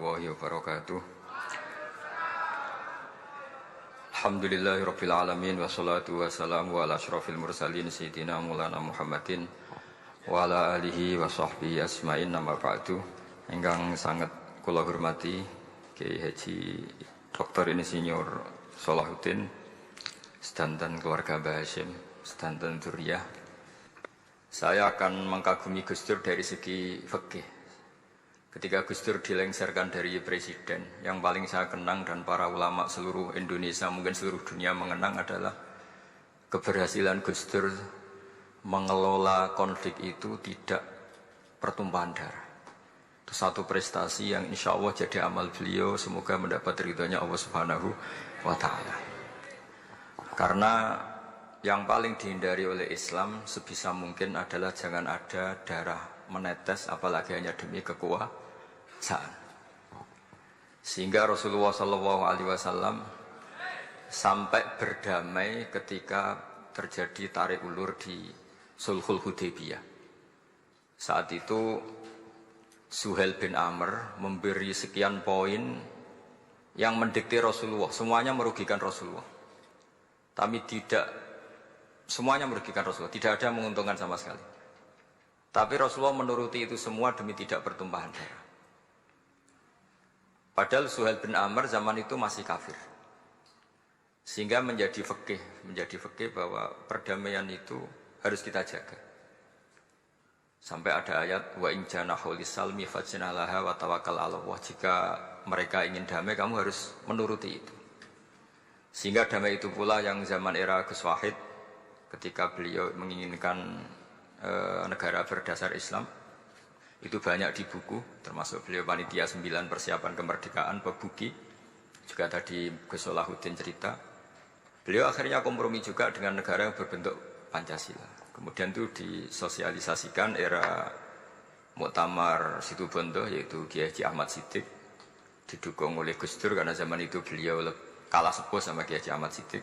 warahmatullahi wabarakatuh. Alhamdulillahirabbil alamin wassalatu wassalamu ala asyrofil mursalin sayyidina Maulana Muhammadin wa ala alihi wa sahbihi asma'in nama ba'du. Ingkang sangat kula hormati Kiai Haji Dr. Insinyur Salahuddin sedanten keluarga Mbah Hasyim, sedanten dzurriyyah. Saya akan mengkagumi Gus Dur dari segi fikih. Ketika Gus Dur dilengsarkan dari presiden, yang paling saya kenang dan para ulama seluruh Indonesia, mungkin seluruh dunia mengenang adalah keberhasilan Gus Dur mengelola konflik itu tidak pertumpahan darah. Itu satu prestasi yang insya Allah jadi amal beliau, semoga mendapat ridhonya Allah Subhanahu wa Ta'ala. Karena yang paling dihindari oleh Islam sebisa mungkin adalah jangan ada darah menetes, apalagi hanya demi kekuasaan. Sehingga Rasulullah SAW sampai berdamai ketika terjadi tarik ulur di Sulhul Hudaybiyah. Saat itu Suhail bin Amr memberi sekian poin yang mendikte Rasulullah, semuanya merugikan Rasulullah. Tapi semuanya merugikan Rasulullah, tidak ada yang menguntungkan sama sekali. Tapi Rasulullah menuruti itu semua demi tidak bertumpahan darah. Padahal Suhail bin Amr zaman itu masih kafir. Sehingga menjadi fikih bahwa perdamaian itu harus kita jaga. Sampai ada ayat wa in janahu lisalmi fajnah laha wa tawakkal 'ala Allah. Jika mereka ingin damai, kamu harus menuruti itu. Sehingga damai itu pula yang zaman era Gus Wahid ketika beliau menginginkan negara berdasar Islam. Itu banyak di buku, termasuk beliau panitia 9 persiapan kemerdekaan Pebuki, juga tadi Gus Salahuddin cerita. Beliau akhirnya kompromi juga dengan negara yang berbentuk Pancasila. Kemudian itu disosialisasikan era Muktamar Situbondo, yaitu Kiai Haji Ahmad Siddiq, didukung oleh Gus Dur karena zaman itu beliau kalah sepuh sama Kiai Haji Ahmad Siddiq.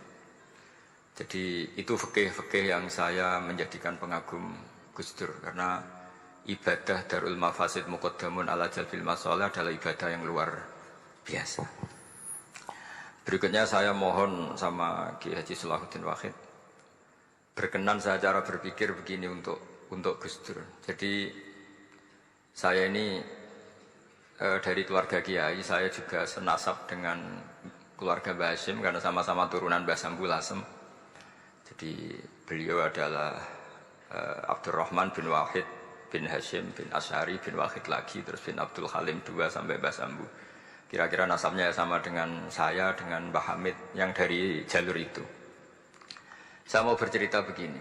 Jadi itu fikih yang saya menjadikan pengagum Gus Dur, karena ibadah Darul Mafasid Muqaddamun ala Jalbil Masalah adalah ibadah yang luar biasa. Berikutnya saya mohon sama Kiai Haji Salahuddin Wahid berkenan saya cara berpikir begini untuk Gus Dur. Jadi saya ini dari keluarga Kiai, saya juga senasab dengan keluarga Mbah Hasyim karena sama-sama turunan Mbah Sambul Lasem. Jadi beliau adalah Abdurrahman bin Wahid bin Hasyim bin Asy'ari bin Wahid lagi, terus bin Abdul Halim 2 sampai Mbah Sambu. Kira-kira nasabnya sama dengan saya, dengan Mbah Hamid yang dari jalur itu. Saya mau bercerita begini.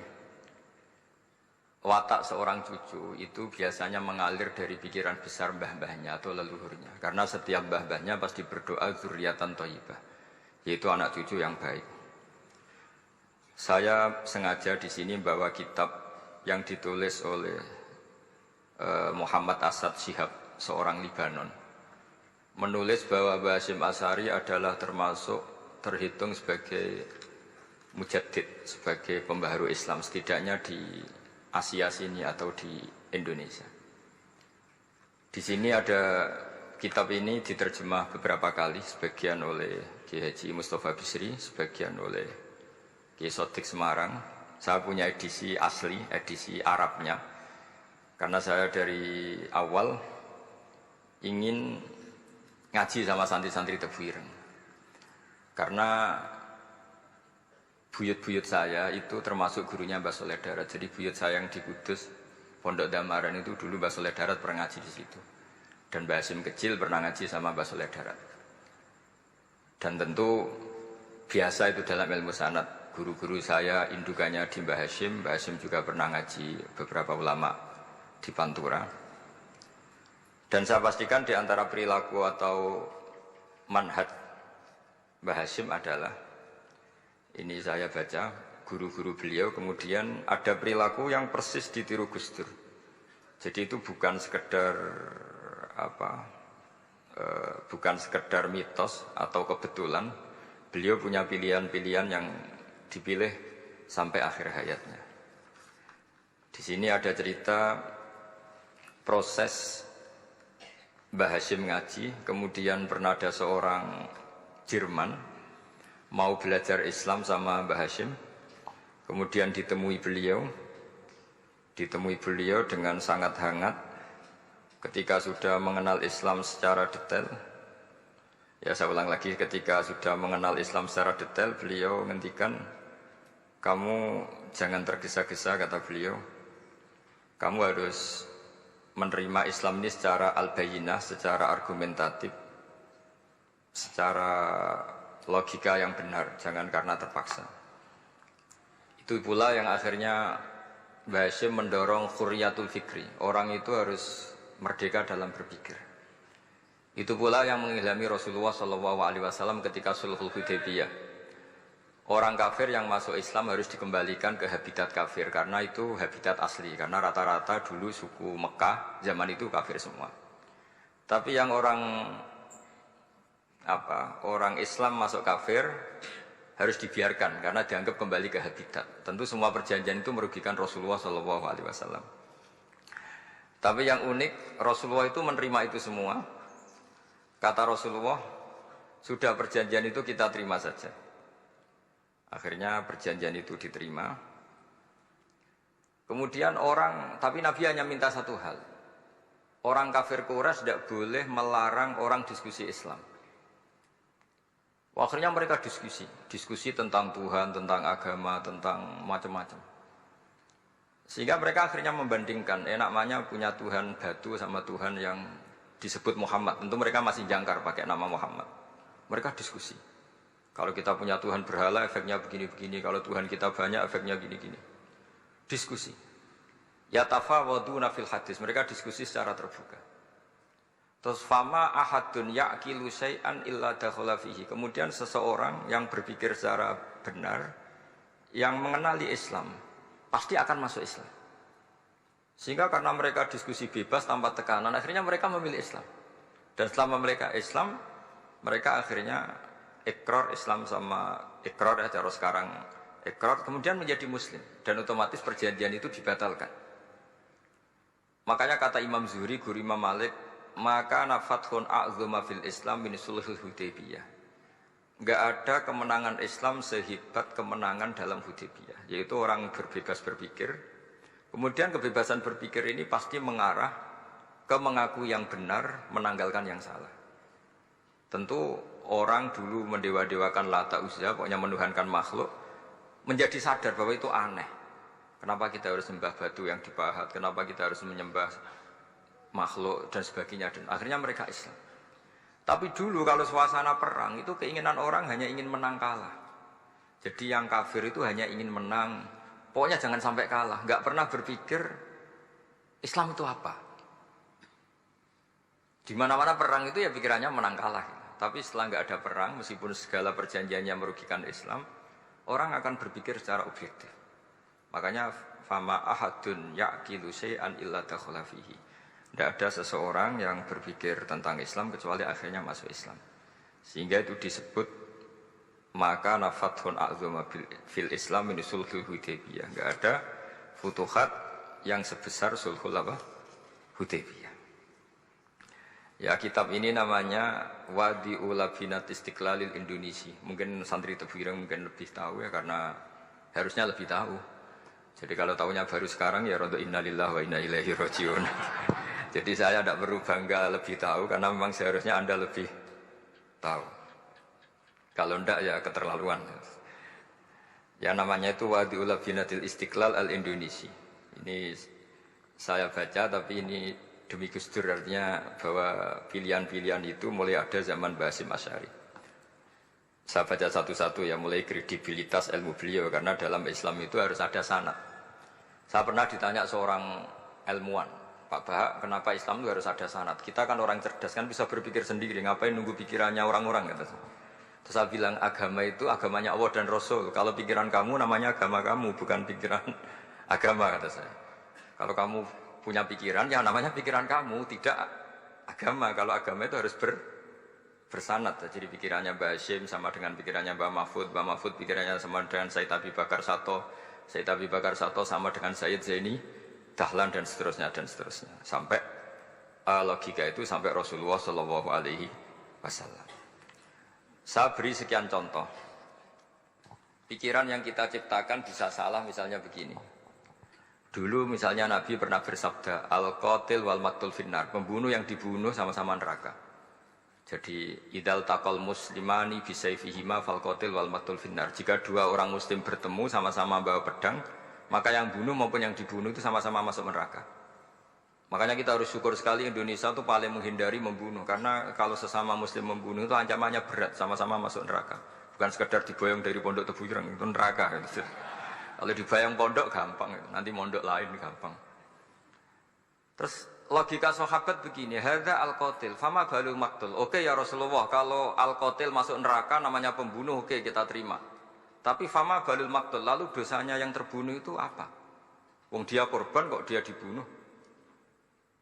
Watak seorang cucu itu biasanya mengalir dari pikiran besar mbah-mbahnya atau leluhurnya. Karena setiap mbah-mbahnya pasti berdoa dzurriyyatan thayyibah, yaitu anak cucu yang baik. Saya sengaja di sini bawa kitab yang ditulis oleh Muhammad Asad Shihab, seorang Libanon. Menulis bahwa Mbah Hasyim Asy'ari adalah terhitung sebagai mujaddid, sebagai pembaharu Islam, setidaknya di Asia sini atau di Indonesia. Di sini ada kitab ini diterjemah beberapa kali, sebagian oleh Kiai Haji Mustafa Bisri, sebagian oleh Kiai Sodik Semarang. Saya punya edisi asli, edisi Arabnya. Karena saya dari awal ingin ngaji sama santri-santri Tebuireng. Karena buyut-buyut saya itu termasuk gurunya Mbah Soleh Darat. Jadi buyut saya yang di Kudus, Pondok Damaran itu dulu Mbah Soleh Darat pernah ngaji di situ. Dan Mbah Hasyim kecil pernah ngaji sama Mbah Soleh Darat. Dan tentu biasa itu dalam ilmu sanad. Guru-guru saya indukannya di Mbah Hasyim juga pernah ngaji beberapa ulama di Pantura. Dan saya pastikan di antara perilaku atau manhaj Mbah Hasyim adalah, ini saya baca guru-guru beliau, kemudian ada perilaku yang persis ditiru Gus Dur. Jadi itu bukan sekedar bukan sekedar mitos atau kebetulan. Beliau punya pilihan-pilihan yang dipilih sampai akhir hayatnya. Di sini ada cerita proses Mbah Hashim ngaji, kemudian pernah ada seorang Jerman mau belajar Islam sama Mbah Hashim, kemudian ditemui beliau dengan sangat hangat ketika sudah mengenal Islam secara detail. Ya saya ulang lagi, ketika sudah mengenal Islam secara detail, beliau ngendikan, kamu jangan tergesa-gesa, kata beliau. Kamu harus menerima Islam ini secara al-bayyinah, secara argumentatif, secara logika yang benar, jangan karena terpaksa. Itu pula yang akhirnya Mbah Hashim mendorong khurriyatul fikri. Orang itu harus merdeka dalam berpikir. Itu pula yang mengilhami Rasulullah SAW ketika Sulhul Hudaybiyah. Orang kafir yang masuk Islam harus dikembalikan ke habitat kafir karena itu habitat asli. Karena rata-rata dulu suku Mekah zaman itu kafir semua. Tapi yang orang Islam masuk kafir harus dibiarkan karena dianggap kembali ke habitat. Tentu semua perjanjian itu merugikan Rasulullah SAW. Tapi yang unik, Rasulullah itu menerima itu semua. Kata Rasulullah, sudah perjanjian itu kita terima saja. Akhirnya perjanjian itu diterima. Kemudian tapi Nabi hanya minta satu hal. Orang kafir Quraisy tidak boleh melarang orang diskusi Islam. Akhirnya mereka diskusi tentang Tuhan, tentang agama, tentang macam-macam. Sehingga mereka akhirnya membandingkan, namanya punya Tuhan batu sama Tuhan yang disebut Muhammad. Tentu mereka masih jangkar pakai nama Muhammad. Mereka diskusi. Kalau kita punya Tuhan berhala, efeknya begini-begini. Kalau Tuhan kita banyak, efeknya gini-gini. Diskusi. Yatafawaduna fil hadis. Mereka diskusi secara terbuka. Terus fama ahadun ya'kilu syai'an illa dakhala fihi. Kemudian seseorang yang berpikir secara benar, yang mengenali Islam, pasti akan masuk Islam. Sehingga karena mereka diskusi bebas tanpa tekanan, akhirnya mereka memilih Islam. Dan setelah memilih Islam, mereka akhirnya ikrar Islam sama ikrar ya cara sekarang ikrar, kemudian menjadi Muslim. Dan otomatis perjanjian itu dibatalkan. Makanya kata Imam Zuhri, guru Imam Malik, maka nafathun a'zuma fil Islam min sulhul Hudaybiyah. Enggak ada kemenangan Islam sehebat kemenangan dalam Hudaybiyah, yaitu orang berbebas berpikir. Kemudian kebebasan berpikir ini pasti mengarah ke mengaku yang benar, menanggalkan yang salah. Tentu orang dulu mendewa-dewakan Lata Uzza, pokoknya menuhankan makhluk, menjadi sadar bahwa itu aneh. Kenapa kita harus sembah batu yang dipahat? Kenapa kita harus menyembah makhluk dan sebagainya? Dan akhirnya mereka Islam. Tapi dulu kalau suasana perang itu keinginan orang hanya ingin menang kalah. Jadi yang kafir itu hanya ingin menang. Pokoknya jangan sampai kalah. Nggak pernah berpikir Islam itu apa. Di mana-mana perang itu ya pikirannya menang kalah. Tapi setelah nggak ada perang, meskipun segala perjanjiannya merugikan Islam, orang akan berpikir secara objektif. Makanya fama ahadun ya'kilu syai'an illa dakhala fihi. Tidak ada seseorang yang berpikir tentang Islam kecuali akhirnya masuk Islam. Sehingga itu disebut maka nafathun a'zuma fil Islam min sulhul Hudaybiyah. Enggak ada futuhat yang sebesar sulhul Hudaybiyah. Ya, kitab ini namanya Wadi'ul Labinat Istiqlalil Indonesia. Mungkin santri Tebuireng mungkin lebih tahu ya, karena harusnya lebih tahu. Jadi kalau tahunya baru sekarang ya rodo innalillahi wa inna ilaihi rajiun. Jadi saya tidak perlu bangga lebih tahu karena memang seharusnya Anda lebih tahu. Kalau tidak ya keterlaluan. Ya namanya itu Wadi'ul Labinatil Istiqlal Al-Indonesia. Ini saya baca tapi ini demi Gus Dur, artinya bahwa pilihan-pilihan itu mulai ada zaman Mbah Hasyim Asy'ari. Saya baca satu-satu ya, mulai kredibilitas ilmu beliau, karena dalam Islam itu harus ada sanad. Saya pernah ditanya seorang ilmuwan, Pak Bahak, kenapa Islam itu harus ada sanad? Kita kan orang cerdas, kan bisa berpikir sendiri, ngapain nunggu pikirannya orang-orang? Gitu. Terus saya bilang, agama itu agamanya Allah dan Rasul. Kalau pikiran kamu namanya agama kamu, bukan pikiran agama, kata saya. Kalau kamu punya pikiran, ya namanya pikiran kamu, tidak agama. Kalau agama itu harus bersanad. Jadi pikirannya Mbah Hasyim sama dengan pikirannya Mbah Mahfud pikirannya sama dengan Said Abi Bakar Sato sama dengan Said Zaini Dahlan dan seterusnya. Sampai logika itu sampai Rasulullah Shallallahu Alaihi Wasallam. Saya beri sekian contoh. Pikiran yang kita ciptakan bisa salah, misalnya begini. Dulu misalnya Nabi pernah bersabda, al-qatil wal maqtul finnar, pembunuh yang dibunuh sama-sama neraka. Jadi idal taqal muslimani bisayfihima fal qatil wal maqtul finnar. Jika dua orang muslim bertemu sama-sama bawa pedang, maka yang bunuh maupun yang dibunuh itu sama-sama masuk neraka. Makanya kita harus syukur sekali Indonesia itu paling menghindari membunuh, karena kalau sesama muslim membunuh itu ancamannya berat, sama-sama masuk neraka. Bukan sekedar diboyong dari pondok Tebu Ireng, itu neraka. Kalau diboyong pondok gampang, nanti mondok lain gampang. Terus logika sahabat begini, hadza al-qatil fama balul maqtul. Oke ya Rasulullah, kalau al-qatil masuk neraka namanya pembunuh, oke kita terima. Tapi fama balul maqtul, lalu dosanya yang terbunuh itu apa? Wong dia korban kok dia dibunuh?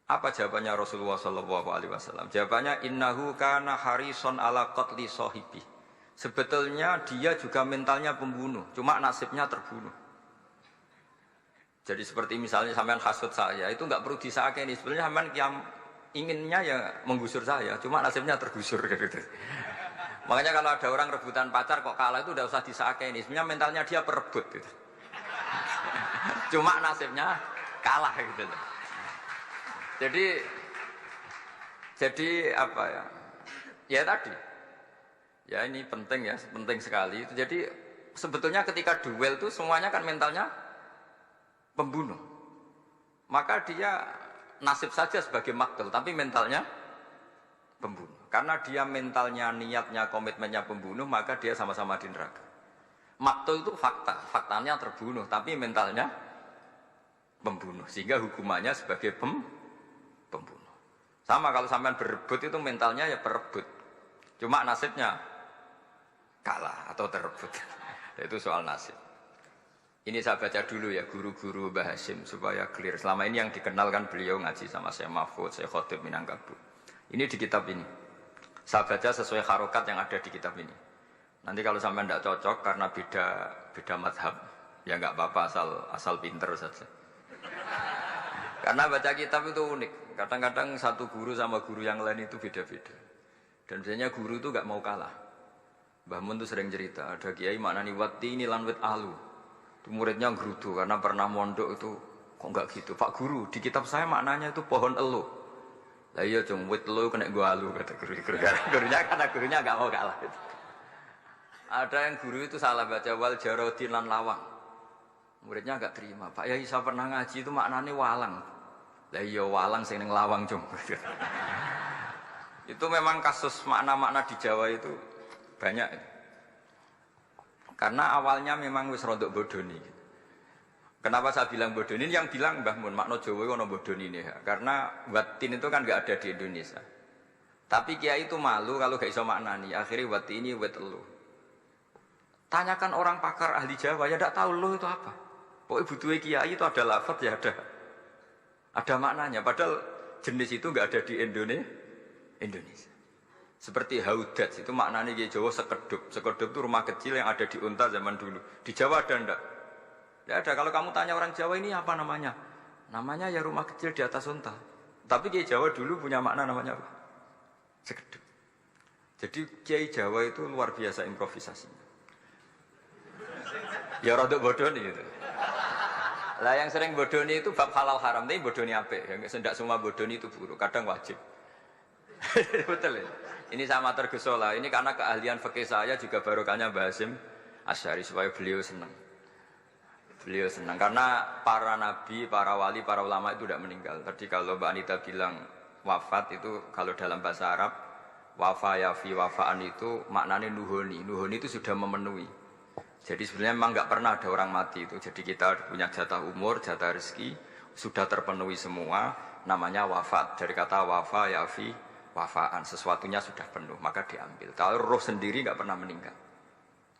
Apa jawabannya Rasulullah sallallahu alaihi wasallam? Jawabannya innahu kana harison ala qatli sahibi. Sebetulnya dia juga mentalnya pembunuh, cuma nasibnya terbunuh. Jadi seperti misalnya sampean hasut saya, itu enggak perlu disakeni. Sebenarnya sampean yang inginnya ya menggusur saya, cuma nasibnya tergusur gitu. Makanya kalau ada orang rebutan pacar kok kalah itu udah usah disakeni. Sebenarnya mentalnya dia perebut gitu. Cuma nasibnya kalah gitu. Jadi apa ya? Ya tadi. Ya ini penting ya, penting sekali. Jadi sebetulnya ketika duel itu semuanya kan mentalnya pembunuh. Maka dia nasib saja sebagai maktul, tapi mentalnya pembunuh. Karena dia mentalnya, niatnya, komitmennya pembunuh, maka dia sama-sama di neraka. Maktul itu fakta, faktanya terbunuh, tapi mentalnya pembunuh. Sehingga hukumannya sebagai pembunuh. Sama kalau sampean berebut itu mentalnya ya perebut. Cuma nasibnya kalah atau terebut. Itu soal nasib. Ini saya baca dulu ya guru-guru Mbah Hasyim supaya clear. Selama ini yang dikenalkan beliau ngaji sama saya Mahfud, saya Khotib Minangkabau. Ini di kitab ini. Saya baca sesuai harokat yang ada di kitab ini. Nanti kalau sampai tidak cocok karena beda madhab, ya nggak apa-apa asal pinter saja. Karena baca kitab itu unik. Kadang-kadang satu guru sama guru yang lain itu beda-beda. Dan biasanya guru itu nggak mau kalah. Mbah Mun tuh sering cerita, ada kiai maknani wati ini lan wit alu. Itu muridnya gerutu karena pernah mondok itu kok enggak gitu. Pak guru, di kitab saya maknanya itu pohon elu. Lah iya cung wit elu kena gua alu kata guru. Gurunya karena gurunya enggak mau kalah. Ada yang guru itu salah baca wal jarodin lan lawang. Muridnya enggak terima. Pak Yai saya pernah ngaji itu maknanya walang. Lah iya walang sing ning lawang cung. Itu memang kasus makna-makna di Jawa itu banyak. Karena awalnya memang wis rodok bodoni. Kenapa saya bilang bodoni? Yang bilang Mbah Mun makna Jawa ono bodoni ini ya. Karena watin itu kan enggak ada di Indonesia. Tapi kiai itu malu kalau gak iso maknani. Akhirnya wati ini wet elu. Tanyakan orang pakar ahli Jawa ya enggak tahu lu itu apa. Pokoknya butuhnya kiai itu ada lafaz ya ada maknanya. Padahal jenis itu enggak ada di Indonesia. Seperti haudat, itu maknanya di Jawa sekedup. Sekedup itu rumah kecil yang ada di Unta zaman dulu. Di Jawa ada enggak? Tidak ada. Kalau kamu tanya orang Jawa ini apa namanya? Namanya ya rumah kecil di atas Unta. Tapi di Jawa dulu punya makna namanya apa? Sekedup. Jadi Kiai Jawa itu luar biasa improvisasinya. Ya rodok bodoni itu. Lah yang sering bodoni itu bab halal haram, tapi bodoni apik. Yang tidak semua bodoni itu buruk, kadang wajib. Betul ya? Ini sama tergesola. Ini karena keahlian fikih saya juga barokahnya Mbah Hasyim Asy'ari supaya beliau senang. Beliau senang karena para nabi, para wali, para ulama itu tidak meninggal. Tadi kalau Mbak Anita bilang wafat itu kalau dalam bahasa Arab wafa yafi wafaan itu maknanya nuhoni. Nuhoni itu sudah memenuhi. Jadi sebenarnya memang nggak pernah ada orang mati itu. Jadi kita punya jatah umur, jatah rezeki sudah terpenuhi semua. Namanya wafat dari kata wafa yafi wafaan, sesuatunya sudah penuh maka diambil. Kalau roh sendiri nggak pernah meninggal.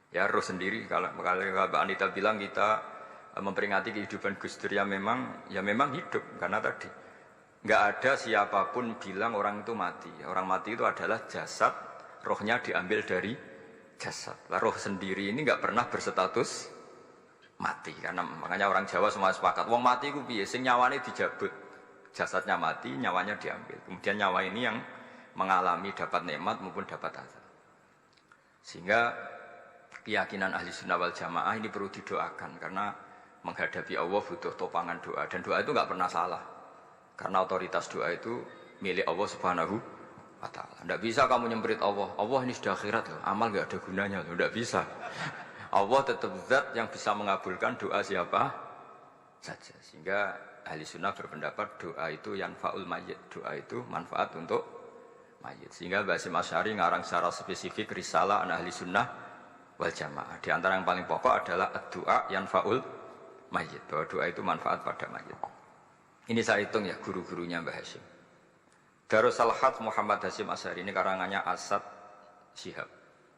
Ya roh sendiri kalau Mbak Anita bilang kita memperingati kehidupan Gus Dur ya memang hidup karena tadi nggak ada siapapun bilang orang itu mati. Orang mati itu adalah jasad, rohnya diambil dari jasad. Roh sendiri ini nggak pernah berstatus mati karena makanya orang Jawa semua sepakat. Wong mati ku piye? Sing nyawane dijabut. Jasadnya mati, nyawanya diambil. Kemudian nyawa ini yang mengalami dapat nikmat maupun dapat azab. Sehingga keyakinan ahli sunnah wal jamaah ini perlu didoakan karena menghadapi Allah butuh topangan doa dan doa itu nggak pernah salah karena otoritas doa itu milik Allah Subhanahu wa Ta'ala. Tidak bisa kamu nyemprit Allah. Allah ini sudah akhirat loh, amal nggak ada gunanya loh, tidak bisa. Allah tetap zat yang bisa mengabulkan doa siapa saja. Sehingga ahli sunnah berpendapat doa itu yanfa'ul mayyit, doa itu manfaat untuk mayit. Sehingga Basim Asy'ari ngarang secara spesifik risalah an ahli sunnah wal jamaah. Di antara yang paling pokok adalah doa yanfa'ul mayyit, bahwa doa itu manfaat pada mayit. Ini saya hitung ya guru-gurunya Mbah Hasyim. Darus Salhat Muhammad Hasyim Asy'ari ini karangannya Asad Syihab,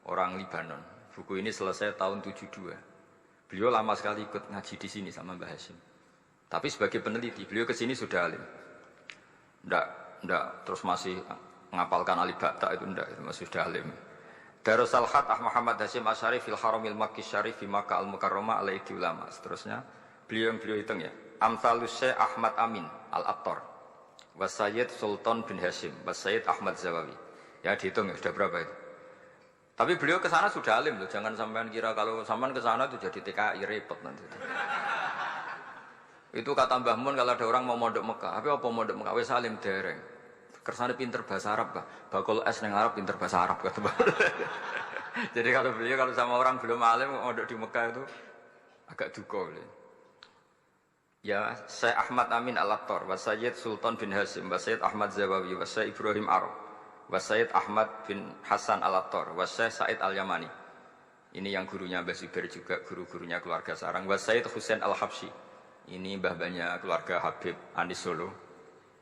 orang Libanon. Buku ini selesai tahun 72. Beliau lama sekali ikut ngaji di sini sama Mbah Hasyim. Tapi sebagai peneliti, beliau ke sini sudah alim. Enggak terus masih ngapalkan alif bata itu enggak, itu masih sudah alim. Darus Salhat Muhammad Hasyim Asy'ari fil Haramil Makki Syarif fi Makkah Al-Mukarramah alaihi ulama. Seterusnya beliau hitung ya. Amsalus Syekh Ahmad Amin Al-Attar wa Sayyid Sultan bin Hasyim wa Sayyid Ahmad Zawawi. Ya dihitung ya, sudah berapa itu. Tapi beliau ke sana sudah alim loh, jangan sampean kira kalau sampean ke sana itu jadi TKI repot nanti. Itu kata Mbah Mun kalau ada orang mau mondok Mekah, apa mondok Mekah wis alim dereng. Kersane pinter bahasa Arab, Pak. Bakul es nang Arab pinter bahasa Arab kata Mbah. Jadi kalau beliau kalau sama orang belum alim mondok di Mekah itu agak duka beliau. Ya, Syekh Ahmad Amin Al-Attar, wa Sayyid Sultan bin Hasyim, wa Sayyid Ahmad Zawawi, wa Syekh Ibrahim Arab, wa Sayyid Ahmad bin Hasan Al-Attar, wa Syekh Said Al-Yamani. Ini yang gurunya Mbah Zubair juga, guru-gurunya keluarga sarang, wa Sayyid Husain Al-Habsyi. Ini mbah-mbahnya keluarga Habib Anis Solo.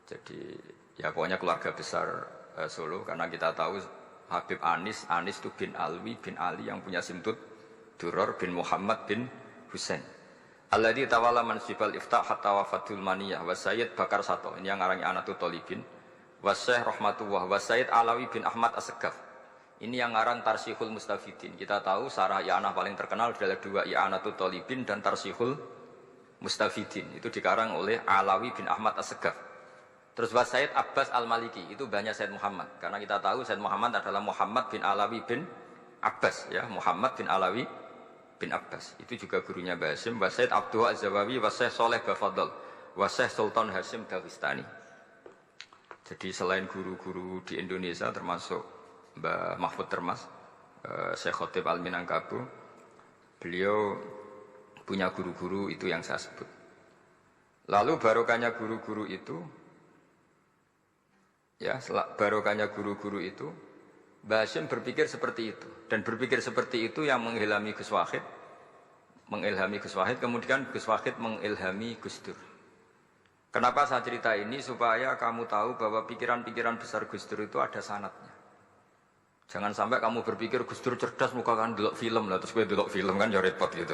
Jadi ya pokoknya keluarga besar Solo karena kita tahu Habib Anis itu bin Alwi bin Ali yang punya simtut Duror bin Muhammad bin Husain. Alladzi tawalla mansibal iftah hatta wafatul maniyah wa Sayyid Bakar Sato. Ini yang ngarang Anatul Talibin. Wa Syekh Rahmatullah wa Sayyid Alawi bin Ahmad As-Segaf. Ini yang ngarang Tarsihul Mustafidin. Kita tahu sarah i'anah paling terkenal adalah dua I'anatul Talibin dan Tarsihul Mustafidin. Itu dikarang oleh Alawi bin Ahmad As-Segaf. Terus wa Sayyid Abbas Al-Maliki. Itu banyak Sayyid Muhammad. Karena kita tahu Sayyid Muhammad adalah Muhammad bin Alawi bin Abbas. Ya, Muhammad bin Alawi bin Abbas. Itu juga gurunya Mbah Hasyim. Wa Sayyid Abdul Az-Zawawi wa Syekh Soleh Bafadl wa Syekh Sultan Hasyim Dagestani. Jadi selain guru-guru di Indonesia termasuk Mbah Mahfud Termas, Syekh Khotib Al-Minangkabau, beliau punya guru-guru itu yang saya sebut. Lalu barokahnya guru-guru itu, ya barokahnya guru-guru itu, Mbah Hasyim berpikir seperti itu. Dan berpikir seperti itu yang mengilhami Gus Wahid, kemudian Gus Wahid mengilhami Gus Dur. Kenapa saya cerita ini? Supaya kamu tahu bahwa pikiran-pikiran besar Gus Dur itu ada sanadnya. Jangan sampai kamu berpikir Gus Dur cerdas muka kan delok film lah, terus gue delok film kan ya repot gitu.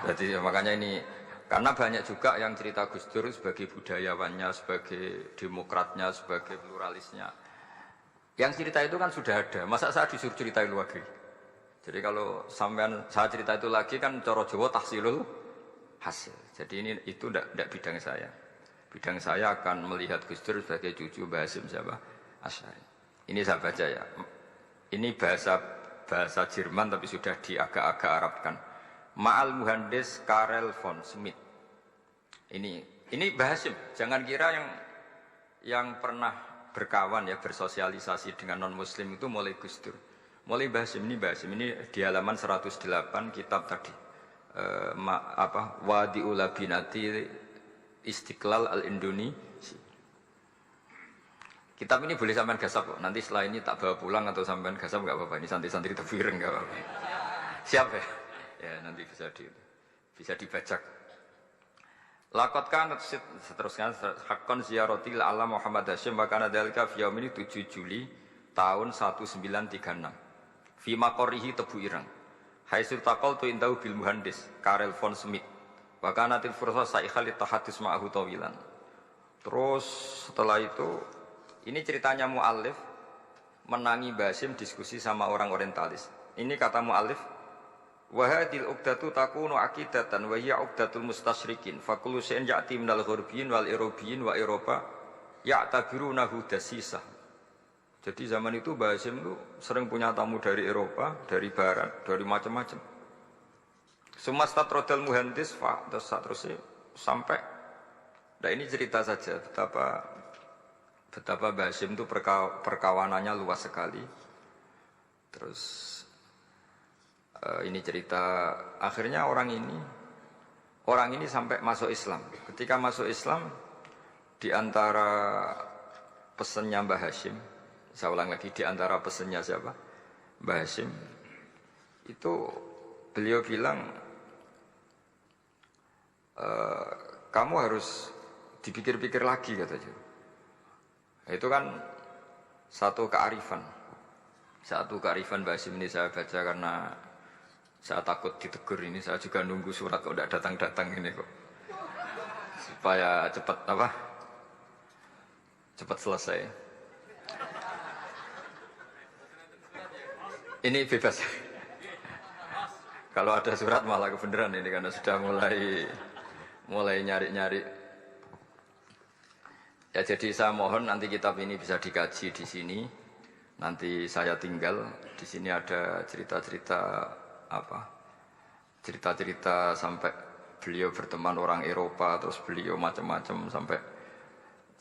Jadi makanya ini, karena banyak juga yang cerita Gus Dur sebagai budayawannya, sebagai demokratnya, sebagai pluralisnya. Yang cerita itu kan sudah ada, masa saya disuruh ceritain lagi? Jadi kalau sampean saya cerita itu lagi kan coro Jawa tahsilul hasil. Jadi ini itu tidak bidang saya. Bidang saya akan melihat Gus Dur sebagai cucu Mbah Hasyim siapa? Asy'ari. Ini saya baca ya. Ini bahasa Jerman tapi sudah diagak-agak Arabkan. Ma'al Muhandis Karel von Schmidt. Ini Mbah Hasyim. Jangan kira yang pernah berkawan ya bersosialisasi dengan non muslim itu mulai Gus Dur. Mulai Mbah Hasyim ini di halaman 108 kitab tadi. Wadi'ul Labinati Istiqlal Al-Indonesia. Kitab ini boleh sampean gasap kok. Nanti setelah ini tak bawa pulang atau sampean gasap enggak apa-apa. Ini santri-santri tefireng enggak apa-apa. Siap ya? Ya nanti bisa dibajak. Lakot kan seterusnya hakon ziyarati ala Muhammad Hasyim wa kana dzalika fi yaumil 7 Juli tahun 1936. Fi maqorihi Tebu Ireng. Haitsu taqaltu indahu bil muhandis Karel von Schmidt. Wa kanatil fursa sa'ikhal tahadus ma'ahu tawilan. Terus setelah itu ini ceritanya mu'allif menangi Mbah Hasyim diskusi sama orang orientalis. Ini kata mu'allif, wa hadhil uqdatu takunu aqidatan wa hiya uqdatul mustasyrikin fa kullu shay'in ya'ti minal ghurbiyin wal irobiyyin wa Eropa ya'tabirunahu dasisah. Jadi zaman itu Mbah Hasyim itu sering punya tamu dari Eropa, dari Barat, dari macam-macam. Sumastatrodal muhandis terus sampai. Nah ini cerita saja betapa Mbah Hasyim itu perkawanannya luas sekali. Terus ini cerita akhirnya orang ini sampai masuk Islam. Ketika masuk Islam, di antara pesannya Mbah Hasyim, saya ulang lagi, di antara pesannya siapa? Mbah Hasyim itu beliau bilang, kamu harus dipikir-pikir lagi katanya. Itu kan satu kearifan Mbah Hasyim ini saya baca karena saya takut ditegur ini. Saya juga nunggu surat kok tidak datang-datang ini kok, supaya cepat selesai. Ini bebas. Kalau ada surat malah kebenaran ini karena sudah mulai nyari-nyari. Ya jadi saya mohon nanti kitab ini bisa dikaji di sini. Nanti saya tinggal di sini ada cerita-cerita sampai beliau berteman orang Eropa, terus beliau macam-macam sampai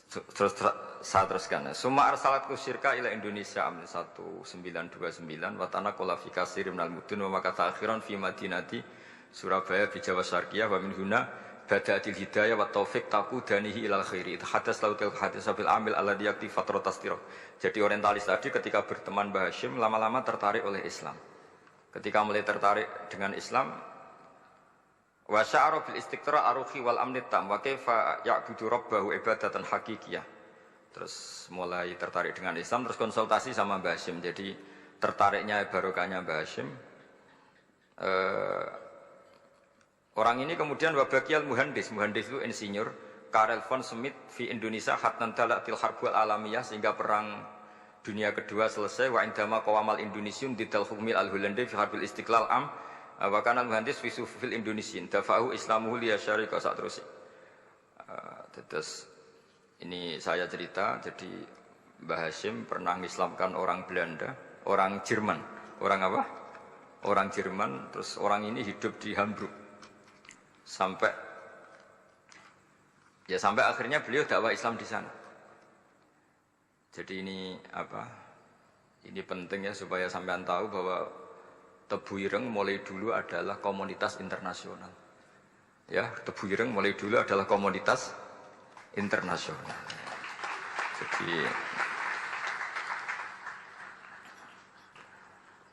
terus saya teruskan. Summa arsalatku syirka ila Indonesia amin 1929 watana kola fi kasir minal mudun wa makata akhiran fi madinati Surabaya bi Jawa Syarqiyah wa min huna bada'atil hidayah wa taufiq taqudanihi ilal khairi. Hadas lautil hadis bil amil alladhi yakti fatratas tirah. Jadi orientalis tadi ketika berteman Mbah Hasyim lama-lama tertarik oleh Islam. Ketika mulai tertarik dengan Islam, wa sya'ara bil istiqra aruhi wal amni tam wa kaifa ya'budu rabbahu ibadatan haqiqiyah. Terus mulai tertarik dengan Islam, terus konsultasi sama Mbah Hasyim. Jadi tertariknya barokahnya Mbah Hasyim. Orang ini kemudian wabakiyal muhandis itu insinyur Karel von Schmidt di Indonesia hatnan dalatil harbul alamiyah sehingga perang dunia kedua selesai wa indama qawamal indonesiun didal hukmil al Hollande fi harbil istiqlal am wa kana al muhandis fi sufil indonesian dafahu islamuhu li syarika sak terus. Terus ini saya cerita, jadi Mbah Hasyim pernah mengislamkan orang Belanda, orang Jerman. Orang apa? Orang Jerman, terus orang ini hidup di Hamburg. Sampai akhirnya beliau dakwah Islam di sana. Jadi ini ini penting ya supaya sampean tahu bahwa Tebu Ireng mulai dulu adalah komunitas internasional. Ya, Tebu Ireng mulai dulu adalah komunitas internasional. Jadi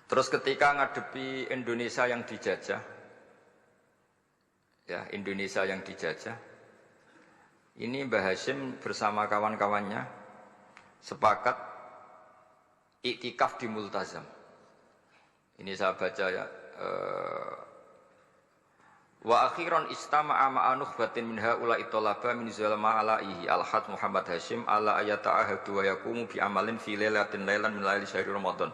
terus ketika ngadepi Indonesia yang dijajah, ini Mbah Hasyim bersama kawan-kawannya sepakat iktikaf di Multazam. Ini saya baca ya. Wa akhiran istama'a ma'a nukhbatin min haula'i talaba min zalama alaihi al-had Muhammad Hasyim ala ayata'ahadu wa yaqumu bi amalin fi lailatin lailan min laili syahri Ramadan.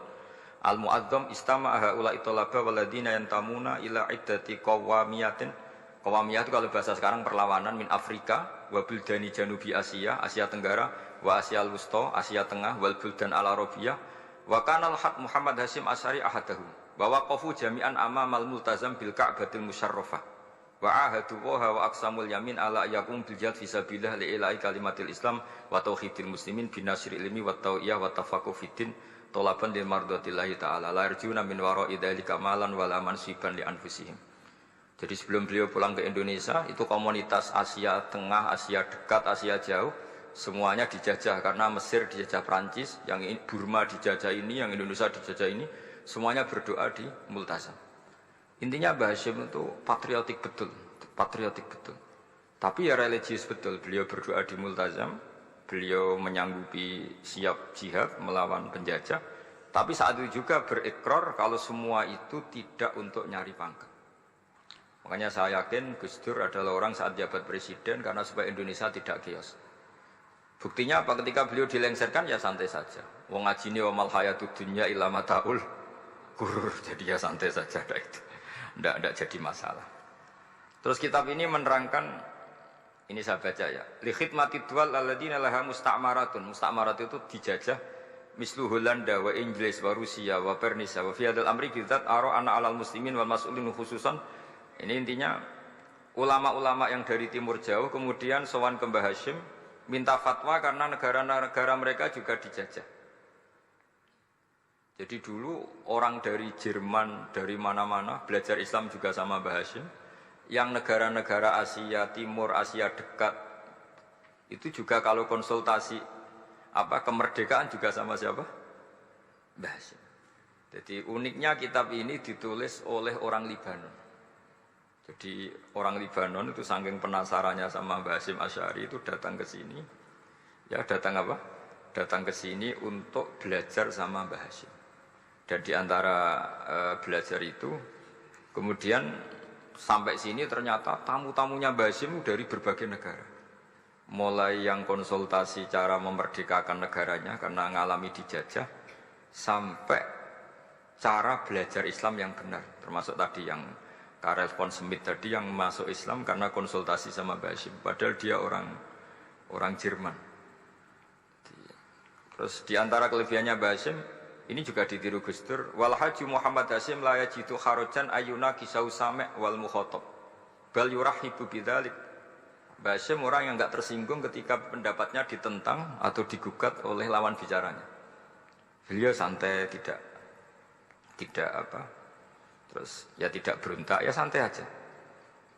Al-mu'azzam istama'a haula'i talaba waladina yantamuna ila iddati qawamiyatin. Qawamiyah itu kalau bahasa sekarang perlawanan min Afrika wa buldani janubi Asia, Asia Tenggara wa Asia Al-Wusta, Asia Tengah wal buldan al-Arabiyah wa kana al-had Muhammad Hasyim Asy'ari ahadahu wa waqafu jami'an amamal multazam bil Ka'batil Musyarrafah wa ahadu wa aqsamul yamin ala yakum bil jihad fisabilillah li ilahi kalimatil Islam wa tauhidil muslimin bin nasril ilmi wa tau'iyah wa tafaqquh fiddin talaban li mardatillahi ta'ala la yarjuna min wara'i dzalika malan wala mansiban li anfusihim. Jadi sebelum beliau pulang ke Indonesia, itu komunitas Asia Tengah, Asia Dekat, Asia Jauh, semuanya dijajah karena Mesir dijajah Prancis, yang Burma dijajah ini, yang Indonesia dijajah ini, semuanya berdoa di Multazam. Intinya Mbah Hasyim itu patriotik betul. Tapi ya religius betul. Beliau berdoa di Multazam, beliau menyanggupi siap jihad melawan penjajah. Tapi saat itu juga berikrar kalau semua itu tidak untuk nyari pangkat. Makanya saya yakin Gus Dur adalah orang saat jabat presiden karena supaya Indonesia tidak chaos. Buktinya apa? Ketika beliau dilengsarkan ya santai saja. Wong ngajine wa mal hayatud dunya illa mataul ghurur. Jadi ya santai saja itu. Tidak jadi masalah. Terus kitab ini menerangkan Ini saya baca ya. Li khidmati dual alladziina laha musta'maratun. Musta'marat itu dijajah mislu Holanda wa Inggris wa Rusia wa Pernisia wa fi hadzal amri bidzat ara ana 'alal muslimin wal mas'ulin khususan. Ini intinya ulama-ulama yang dari timur jauh kemudian sowan ke Mbah Hashim minta fatwa karena negara-negara mereka juga dijajah. Jadi dulu orang dari Jerman, dari mana-mana belajar Islam juga sama Mbah Hashim. Yang negara-negara Asia Timur, Asia dekat itu juga kalau konsultasi kemerdekaan juga sama siapa? Mbah Hashim. Jadi uniknya kitab ini ditulis oleh orang Libanon. Jadi orang Libanon itu saking penasarannya sama Mbah Hashim Asy'ari itu datang ke sini. Ya datang apa? Datang ke sini untuk belajar sama Mbah Hashim. Dan di antara belajar itu kemudian sampai sini ternyata tamu-tamunya Mbah Hashim dari berbagai negara. Mulai yang konsultasi cara memerdekakan negaranya karena mengalami dijajah, sampai cara belajar Islam yang benar. Termasuk tadi yang Karel von Schmidt tadi yang masuk Islam karena konsultasi sama Mbah Hashim. Padahal dia orang Jerman. Terus di antara kelebihannya Mbah Hashim, ini juga ditiru Gus Dur. Wal haji Muhammad Hashim la yajidu kharajan ayuna kisau sami' wal mukhatab. Bal yurahibu bidzalik. Mbah Hashim orang yang enggak tersinggung ketika pendapatnya ditentang atau digugat oleh lawan bicaranya. Beliau santai, tidak terus ya tidak berontak, ya santai aja.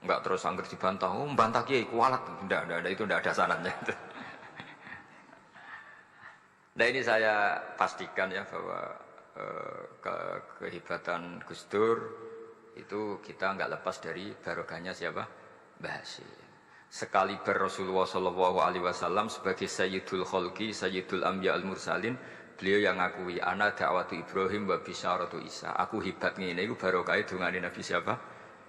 Enggak terus angger dibantah, membantah kiai kualat. Enggak, itu enggak ada sanadnya. Nah ini saya pastikan ya bahwa kehebatan Gus Dur itu kita enggak lepas dari barokahnya siapa? Mbah Hashim. Sekaliber Rasulullah SAW sebagai Sayyidul Khalqi, Sayyidul Anbiya al-Mursalin, beliau yang ngakui ana da'watu Ibrahim wa bisyaratu Isa. Aku hebat ngene iku barokah dungane Nabi siapa?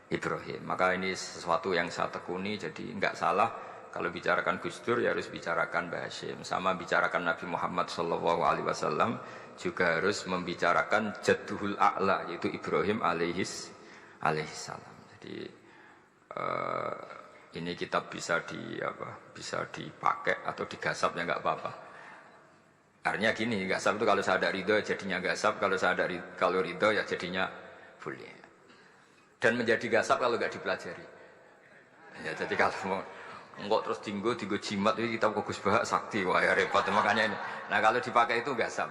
Ibrahim. Maka ini sesuatu yang saya tekuni, jadi enggak salah kalau bicarakan Gus Dur ya harus bicarakan Mbah Hashim. Sama bicarakan Nabi Muhammad SAW juga harus membicarakan Jadduhul A'la yaitu Ibrahim alaihissalam. Jadi ini kitab bisa dipakai atau digasap ya enggak apa-apa. Artinya gini, gasap itu kalau saya ada ridho jadinya gasap, kalau ridho ya jadinya boleh. Dan menjadi gasap kalau enggak dipelajari. Ya jadi kalau mau enggak terus tinggo jimat itu kita fokus bahak sakti, wah ya repot makanya ini. Nah kalau dipakai itu gasap.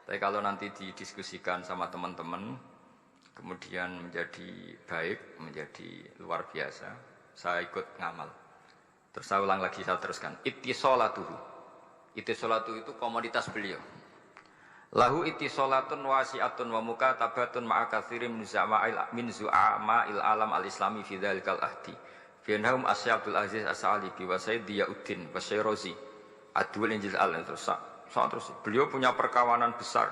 Tapi kalau nanti didiskusikan sama teman-teman, kemudian menjadi baik, menjadi luar biasa, saya ikut ngamal. Terus saya ulang lagi, saya teruskan. Ittisolatuhu itu komoditas beliau. Lahu ittisolatun wasi'atun wa mukatabatun ma'a katsirin min zu'ama'il alam al-islami fi dzalikal ahdi. Fianhum Asy Abdul Aziz As-Sa'alibi wa Sayyid Diyauddin wa Syairozi Adwul Injil terus beliau punya perkawanan besar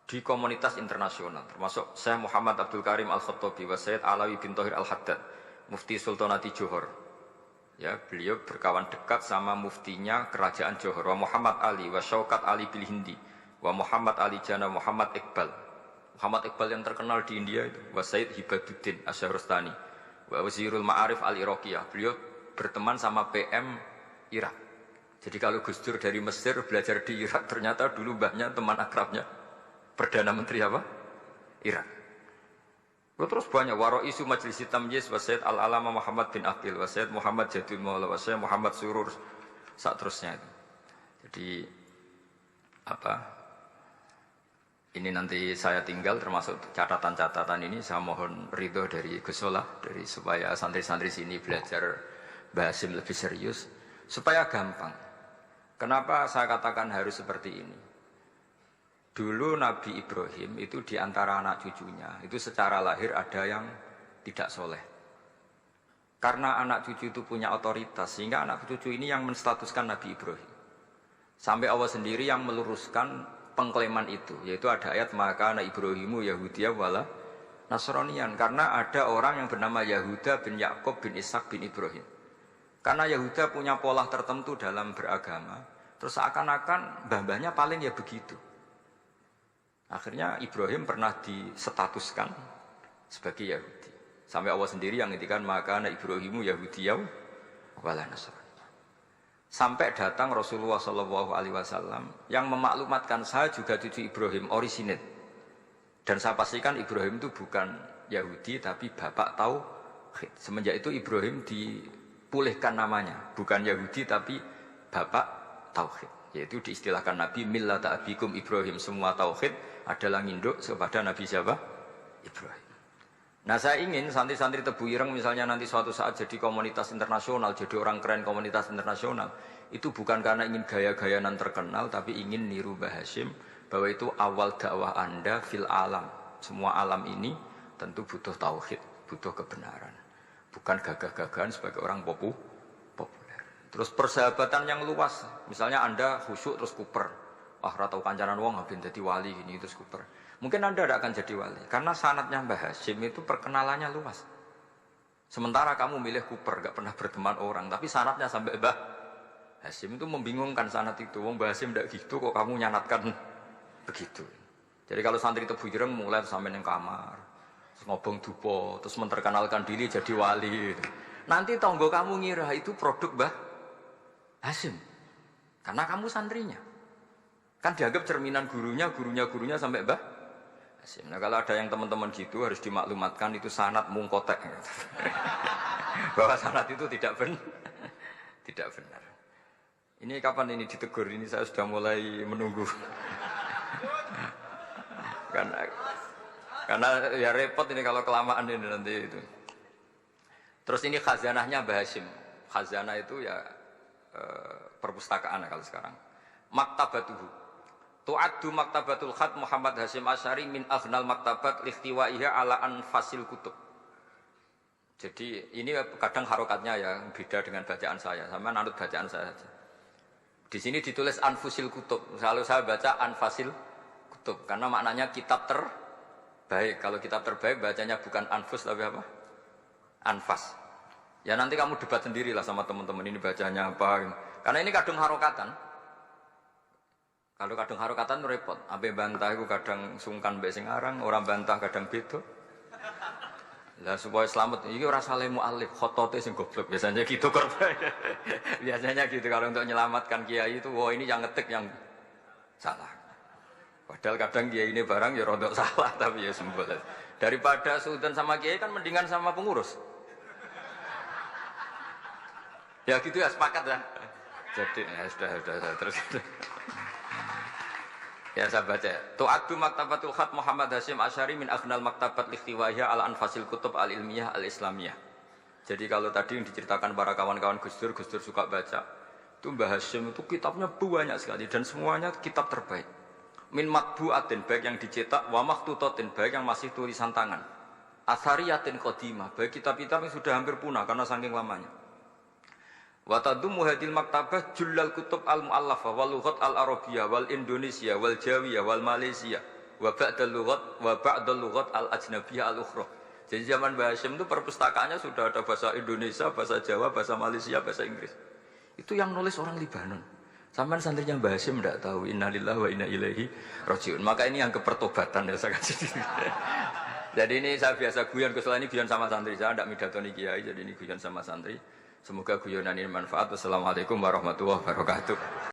di komunitas internasional termasuk Syekh Muhammad Abdul Karim Al-Khattabi wa Sayyid Alawi bin Thahir Al-Haddad Mufti Sultanati Johor. Ya, beliau berkawan dekat sama muftinya kerajaan Johor wa Muhammad Ali wa Syaukat Ali bil Hindi wa Muhammad Ali Jana Muhammad Iqbal yang terkenal di India itu wa Sayyid Hibaduddin Asy-Syahrastani wa Wazirul Ma'arif Al-Iraqiyah. Beliau berteman sama PM Irak. Jadi kalau Gus Dur dari Mesir belajar di Irak, ternyata dulu mbahnya teman akrabnya Perdana Menteri apa? Irak. Terus banyak waro isu Majlis Tamyiz wa Sayyid Al-Alama Muhammad bin Aqil wa Sayyid Muhammad Jadul Maula wa Sayyid Muhammad Surur saat terusnya itu. Jadi ini nanti saya tinggal termasuk catatan-catatan ini saya mohon ridho dari Gus Solah dari supaya santri-santri sini belajar Mbah Hashim lebih serius supaya gampang. Kenapa saya katakan harus seperti ini? Dulu Nabi Ibrahim itu di antara anak cucunya itu secara lahir ada yang tidak soleh. Karena anak cucu itu punya otoritas sehingga anak cucu ini yang menstatuskan Nabi Ibrahim. Sampai Allah sendiri yang meluruskan pengklaiman itu, yaitu ada ayat maka anak Ibrahimu Yahudiyah wala Nasranian, karena ada orang yang bernama Yahuda bin Yakub bin Ishak bin Ibrahim. Karena Yahuda punya pola tertentu dalam beragama, terus seakan-akan mbah-mbahnya paling ya begitu. Akhirnya Ibrahim pernah disetatuskan sebagai Yahudi. Sampai Allah sendiri yang ngendikan maka anak Ibrahimu Yahudiyah wala nasrani. Sampai datang Rasulullah Shallallahu Alaihi Wasallam yang memaklumatkan saya juga cucu Ibrahim orisinil. Dan saya pastikan Ibrahim itu bukan Yahudi tapi bapak tauhid. Semenjak itu Ibrahim dipulihkan namanya, bukan Yahudi tapi bapak tauhid. Yaitu diistilahkan Nabi millata abikum Ibrahim, semua tauhid adalah nginduk kepada Nabi siapa? Ibrahim. Nah saya ingin santri-santri Tebu Ireng misalnya nanti suatu saat jadi komunitas internasional, jadi orang keren komunitas internasional, itu bukan karena ingin gaya-gayanan terkenal, tapi ingin niru Mbah Hasyim bahwa itu awal dakwah Anda fil alam. Semua alam ini tentu butuh tauhid, butuh kebenaran, bukan gagah-gagahan sebagai orang populer. Terus persahabatan yang luas, misalnya Anda khusyuk terus kuper, ratau kancanan wong ben dadi wali gini terus kuper. Mungkin Anda tidak akan jadi wali karena sanadnya Mbah Hasyim itu perkenalannya luas. Sementara kamu milih kuper, gak pernah berteman orang, tapi sanadnya sampai Mbah Hasyim itu membingungkan sanad itu. Wong Mbah Hasyim tidak gitu kok kamu nyanatkan begitu. Jadi kalau santri Tebu Ireng mulai sampai yang kamar, terus ngobong dupo, terus menterkenalkan diri jadi wali. Nanti tonggo kamu ngira itu produk Mbah Hasyim karena kamu santrinya. Kan dianggap cerminan gurunya sampai Mbah Hasyim. Nah kalau ada yang teman-teman gitu harus dimaklumatkan itu sanad mungkotek. Bahwa sanad itu tidak benar. Ini kapan ini ditegur? Ini saya sudah mulai menunggu. Karena ya repot ini kalau kelamaan ini nanti itu. Terus ini khazanahnya Mbah Hasyim. Khazanah itu ya perpustakaan kalau sekarang. Maktabatuhu. Tu'addu maktabatul khat Muhammad Hasyim Asy'ari min aghnal maktabat lihtiwaiha ala anfasil kutub. Jadi ini kadang harokatnya ya beda dengan bacaan saya. Sama nanut bacaan saya saja. Di sini ditulis anfusil kutub. Selalu saya baca anfasil kutub karena maknanya kitab terbaik. Kalau kitab terbaik bacanya bukan anfus tapi apa? Anfas. Ya nanti kamu debat sendirilah sama teman-teman ini bacanya apa. Karena ini kadang harokatan. Kalau kadang harokatan repot, abe bantah itu kadang sungkan mbek sing aran, orang bantah kadang beda. Lah supaya selamat, iki ora saleh mualif, khotote sing goblok biasanya gitu korban. Biasanya gitu kalau untuk menyelamatkan kiai itu, wah ini yang ngetik yang salah. Padahal kadang kiai ini barang ya rodok salah tapi ya sembol. Daripada sultan sama kiai kan mendingan sama pengurus. Ya gitu ya sepakat ya. Jadi ya sudah terus. Ya saya baca. Tu'addu maktabatul khat Muhammad Hasyim Asy'ari min aghnal maktabat lihtiwaiha ala anfasil kutub al-ilmiyah al-islamiyah. Jadi kalau tadi yang diceritakan para kawan-kawan Gus Dur suka baca. Itu Mbah Hasyim itu kitabnya banyak sekali dan semuanya kitab terbaik. Min matbu'atin baik yang dicetak wa makhtutatin baik yang masih tulisan tangan. Athariyatin qadimah baik kitab-kitab yang sudah hampir punah karena saking lamanya. Wa tadummu hadil maktabah jullal kutub al-mu'allafah wal lughat al-arabiyyah wal indonesia wal jawiyah wal malaysia wa ba'dal lughat al-ajnabiyyah al-ukhra. Jadi zaman Mbah Hasyim itu perpustakaannya sudah ada bahasa Indonesia, bahasa Jawa, bahasa Malaysia, bahasa Inggris. Itu yang nulis orang Libanon. Sampai santrinya Mbah Hasyim tidak tahu innalillahi wa inna ilaihi rajiun. Maka ini yang kepertobatan ya saya kasih. Jadi ini saya biasa guyon, kesalahan ini guyon sama santri. Saya tidak midatoni kiai, jadi ini guyon sama santri. Semoga guyonan ini manfaat. Wassalamualaikum warahmatullahi wabarakatuh.